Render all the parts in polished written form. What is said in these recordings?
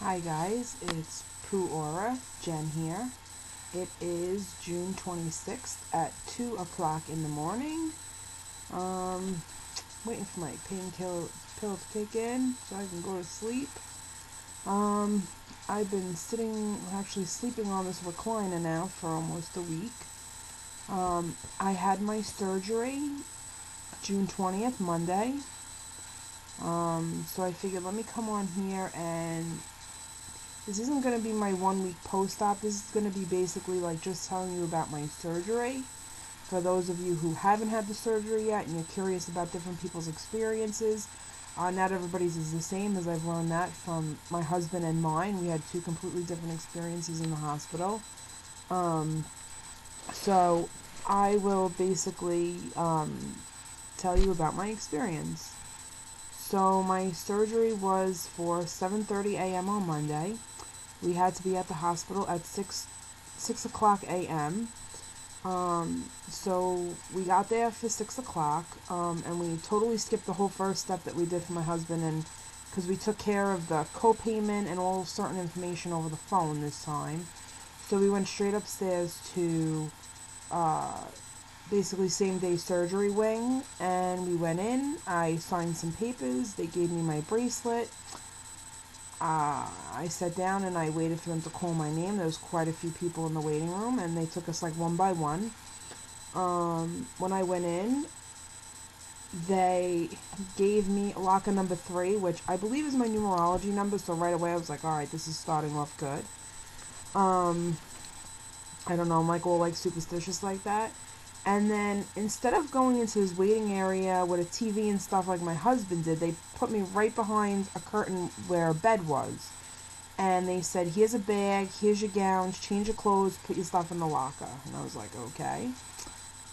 Hi guys, it's Pooh Aura, Jen here. It is June 26th at 2 o'clock in the morning. Waiting for my painkiller pill to kick in so I can go to sleep. I've been actually sleeping on this recliner now for almost a week. I had my surgery June 20th, Monday. So I figured let me come on here, and this isn't going to be my 1 week post-op. This is going to be basically like just telling you about my surgery. For those of you who haven't had the surgery yet and you're curious about different people's experiences, not everybody's is the same, as I've learned that from my husband and mine. We had two completely different experiences in the hospital. So I will basically tell you about my experience. So my surgery was for 7:30 a.m. on Monday. We had to be at the hospital at 6 o'clock a.m. So we got there for 6 o'clock, and we totally skipped the whole first step that we did for my husband, and because we took care of the co-payment and all certain information over the phone this time. So we went straight upstairs to basically same day surgery wing, and we went in. I signed some papers. They gave me my bracelet. I sat down and I waited for them to call my name. There was quite a few people in the waiting room, and they took us like one by one. When I went in, they gave me locker number 3, which I believe is my numerology number, so right away I was like, alright, this is starting off good. I don't know, I'm like all like superstitious like that. And then instead of going into this waiting area with a TV and stuff like my husband did, they put me right behind a curtain where a bed was. And they said, here's a bag, here's your gowns, change your clothes, put your stuff in the locker. And I was like, okay.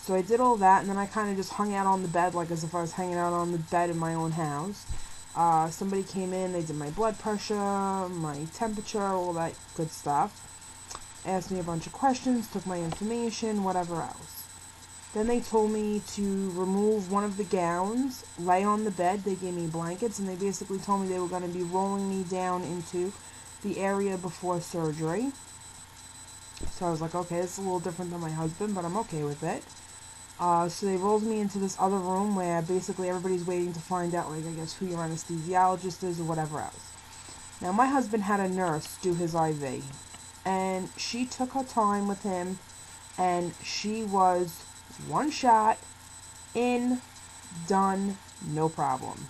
So I did all that, and then I kind of just hung out on the bed like as if I was hanging out on the bed in my own house. Somebody came in, they did my blood pressure, my temperature, all that good stuff. Asked me a bunch of questions, took my information, whatever else. Then they told me to remove one of the gowns, lay on the bed. They gave me blankets, and they basically told me they were going to be rolling me down into the area before surgery. So I was like, okay, it's a little different than my husband, but I'm okay with it. So they rolled me into this other room where basically everybody's waiting to find out, like, I guess, who your anesthesiologist is or whatever else. Now, my husband had a nurse do his IV, and she took her time with him, and she was one shot, in, done, no problem.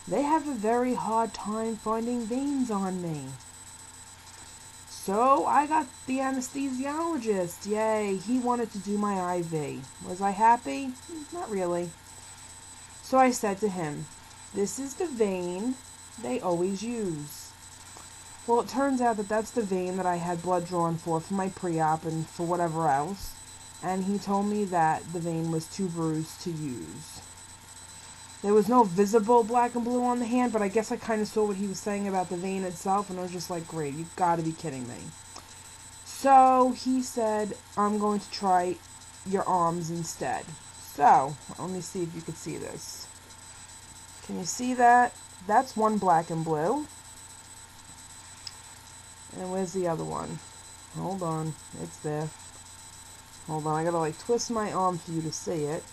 They have a very hard time finding veins on me. So I got the anesthesiologist. Yay, he wanted to do my IV. Was I happy? Not really. So I said to him, this is the vein they always use. Well, it turns out that that's the vein that I had blood drawn for my pre-op and for whatever else. And he told me that the vein was too bruised to use. There was no visible black and blue on the hand, but I guess I kind of saw what he was saying about the vein itself, and I was just like, great, you've got to be kidding me. So he said, I'm going to try your arms instead. So, let me see if you could see this. Can you see that? That's one black and blue. And where's the other one? Hold on, it's there. Hold on, I gotta like twist my arm for you to see it.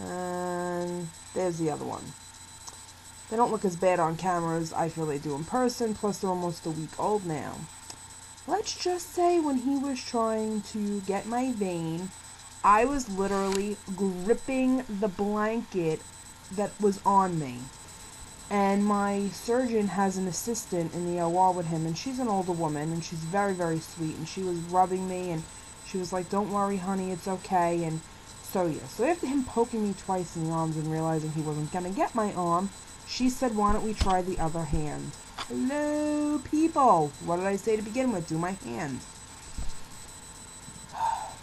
And there's the other one. They don't look as bad on camera as I feel they do in person, plus they're almost a week old now. Let's just say when he was trying to get my vein, I was literally gripping the blanket that was on me. And my surgeon has an assistant in the OR with him, and she's an older woman, and she's very, very sweet, and she was rubbing me, and she was like, don't worry, honey, it's okay. And so, yeah. So after him poking me twice in the arms and realizing he wasn't going to get my arm, she said, why don't we try the other hand? Hello, people. What did I say to begin with? Do my hand.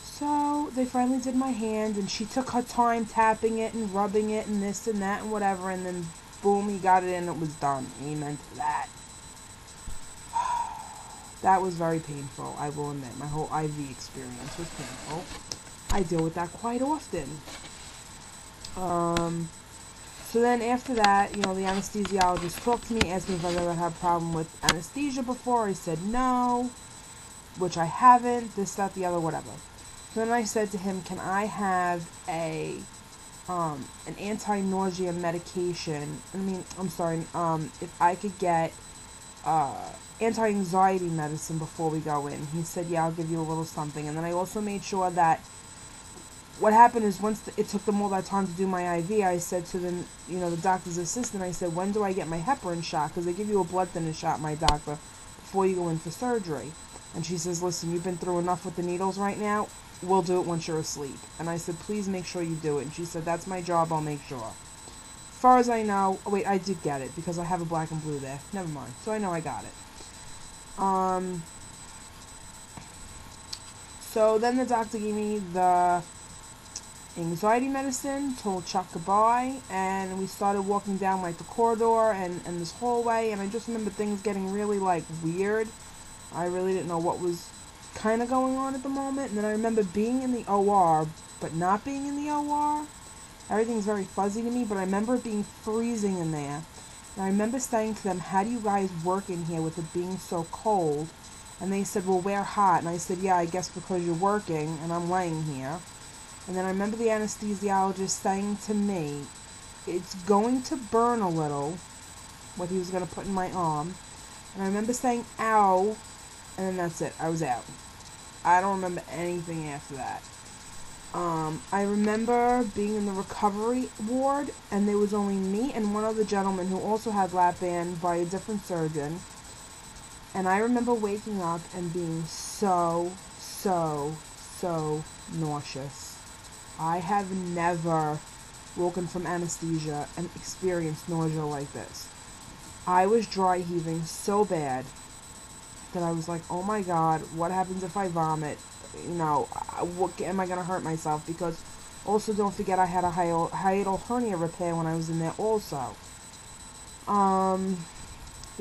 So they finally did my hand, and she took her time tapping it and rubbing it and this and that and whatever, and then boom, he got it in, it was done. Amen to that. That was very painful, I will admit. My whole IV experience was painful. I deal with that quite often. So then after that, the anesthesiologist talked to me, asked me if I've ever had a problem with anesthesia before. I said no, which I haven't, this, that, the other, whatever. So then I said to him, can I have an anti-nausea medication? If I could get anti-anxiety medicine before we go in. He said, yeah, I'll give you a little something. And then I also made sure that what happened is once it took them all that time to do my IV, I said to the doctor's assistant, I said, when do I get my heparin shot? Because they give you a blood thinner shot, my doctor, before you go in for surgery. And she says, listen, you've been through enough with the needles right now. We'll do it once you're asleep. And I said, please make sure you do it. And she said, that's my job. I'll make sure. As far as I know, wait, I did get it because I have a black and blue there. Never mind. So I know I got it. So then the doctor gave me the anxiety medicine, told Chuck goodbye, and we started walking down like the corridor and this hallway, and I just remember things getting really like weird. I really didn't know what was kind of going on at the moment. And then I remember being in the OR but not being in the OR. Everything's very fuzzy to me, but I remember it being freezing in there. And I remember saying to them, how do you guys work in here with it being so cold? And they said, well, we're hot. And I said, yeah, I guess because you're working and I'm laying here. And then I remember the anesthesiologist saying to me, it's going to burn a little, what he was going to put in my arm. And I remember saying, ow, and then that's it. I was out. I don't remember anything after that. I remember being in the recovery ward, and there was only me and one other gentleman who also had LapBand by a different surgeon. And I remember waking up and being so nauseous. I have never woken from anesthesia and experienced nausea like this. I was dry heaving so bad that I was like, oh my god, what happens if I vomit? What am I going to hurt myself? Because also don't forget I had a hiatal hernia repair when I was in there also. The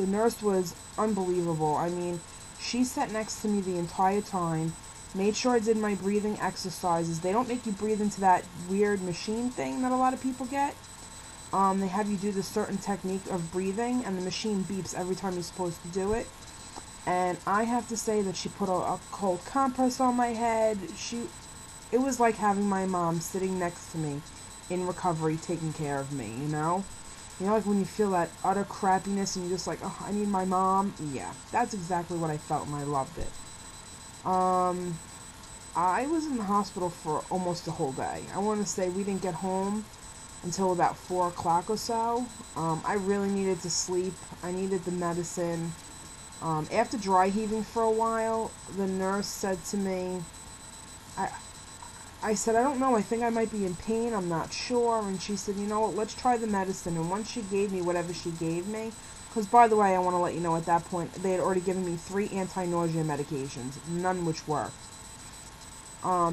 nurse was unbelievable. I mean, she sat next to me the entire time, made sure I did my breathing exercises. They don't make you breathe into that weird machine thing that a lot of people get. They have you do this certain technique of breathing, and the machine beeps every time you're supposed to do it. And I have to say that she put a cold compress on my head. It was like having my mom sitting next to me in recovery taking care of me, you know? Like when you feel that utter crappiness and you're just like, oh, I need my mom? Yeah, that's exactly what I felt, and I loved it. I was in the hospital for almost the whole day. I want to say we didn't get home until about 4 o'clock or so. I really needed to sleep. I needed the medicine. After dry heaving for a while, the nurse said to me, I said, I don't know, I think I might be in pain, I'm not sure. And she said, you know what, let's try the medicine. And once she gave me whatever she gave me, because by the way, I want to let you know at that point, they had already given me 3 anti-nausea medications, none which worked.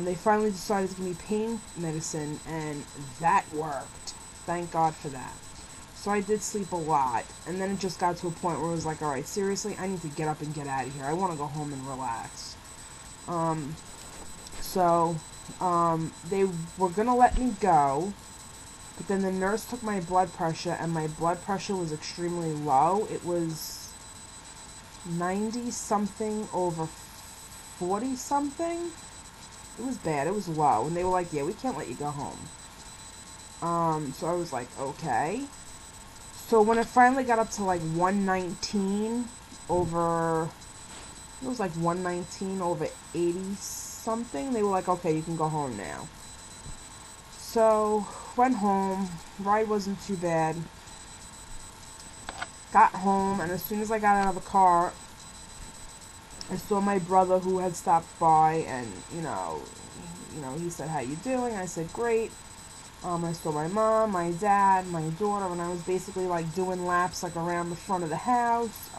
They finally decided to give me pain medicine, and that worked. Thank God for that. So I did sleep a lot, and then it just got to a point where it was like, alright, seriously, I need to get up and get out of here. I want to go home and relax. They were going to let me go, but then the nurse took my blood pressure, and my blood pressure was extremely low. It was 90-something over 40-something. It was bad. It was low, and they were like, yeah, we can't let you go home. So I was like, okay. So when it finally got up to like 119 over, it was like 119 over 80-something, they were like, okay, you can go home now. So, went home, ride wasn't too bad, got home, and as soon as I got out of the car, I saw my brother who had stopped by, and, he said, how you doing? I said, great. I saw my mom, my dad, my daughter, and I was basically like doing laps like around the front of the house,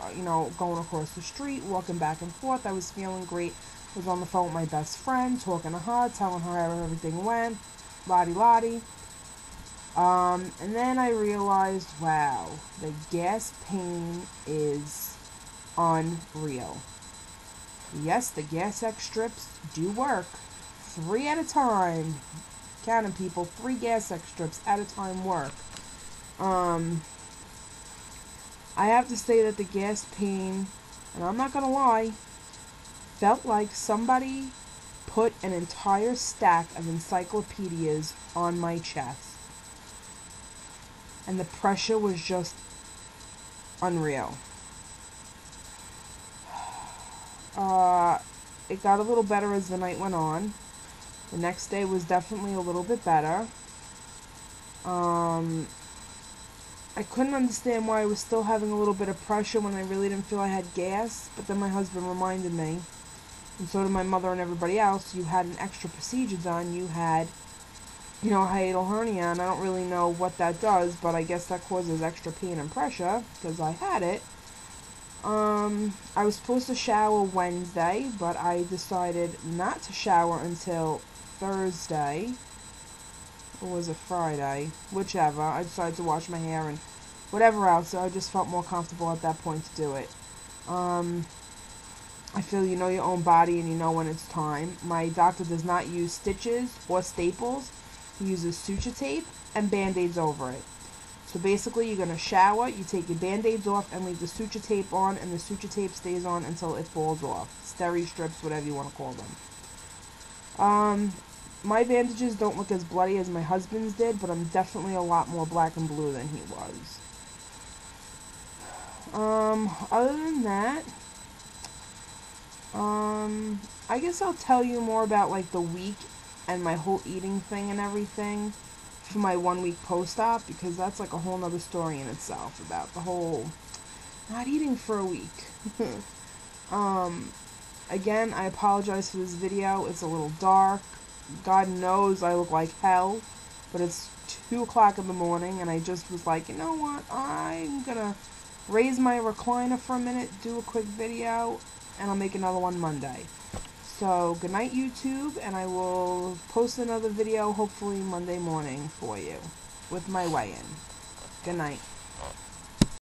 going across the street, walking back and forth. I was feeling great. I was on the phone with my best friend, talking to her, telling her how everything went, lottie. And then I realized, wow, the gas pain is unreal. Yes, the Gas X strips do work. 3 at a time. Count 'em, people. 3 Gas X strips at a time work. I have to say that the gas pain, and I'm not gonna lie, felt like somebody put an entire stack of encyclopedias on my chest. And the pressure was just unreal. It got a little better as the night went on. The next day was definitely a little bit better. I couldn't understand why I was still having a little bit of pressure when I really didn't feel I had gas, but then my husband reminded me, and so did my mother and everybody else, you had an extra procedure done. You had, a hiatal hernia, and I don't really know what that does, but I guess that causes extra pain and pressure, because I had it. I was supposed to shower Wednesday, but I decided not to shower until Thursday. Or was it Friday? Whichever. I decided to wash my hair and whatever else, so I just felt more comfortable at that point to do it. I feel you know your own body and you know when it's time. My doctor does not use stitches or staples. He uses suture tape and band-aids over it. So basically, you're going to shower, you take your band-aids off and leave the suture tape on, and the suture tape stays on until it falls off. Steri strips, whatever you want to call them. My bandages don't look as bloody as my husband's did, but I'm definitely a lot more black and blue than he was. Other than that, I guess I'll tell you more about, like, the week and my whole eating thing and everything for my 1 week post-op, because that's, like, a whole nother story in itself about the whole not eating for a week. Again, I apologize for this video. It's a little dark. God knows I look like hell, but it's 2 o'clock in the morning, and I just was like, you know what, I'm gonna raise my recliner for a minute, do a quick video, and I'll make another one Monday. So, good night, YouTube, and I will post another video hopefully Monday morning for you with my weigh-in. Good night.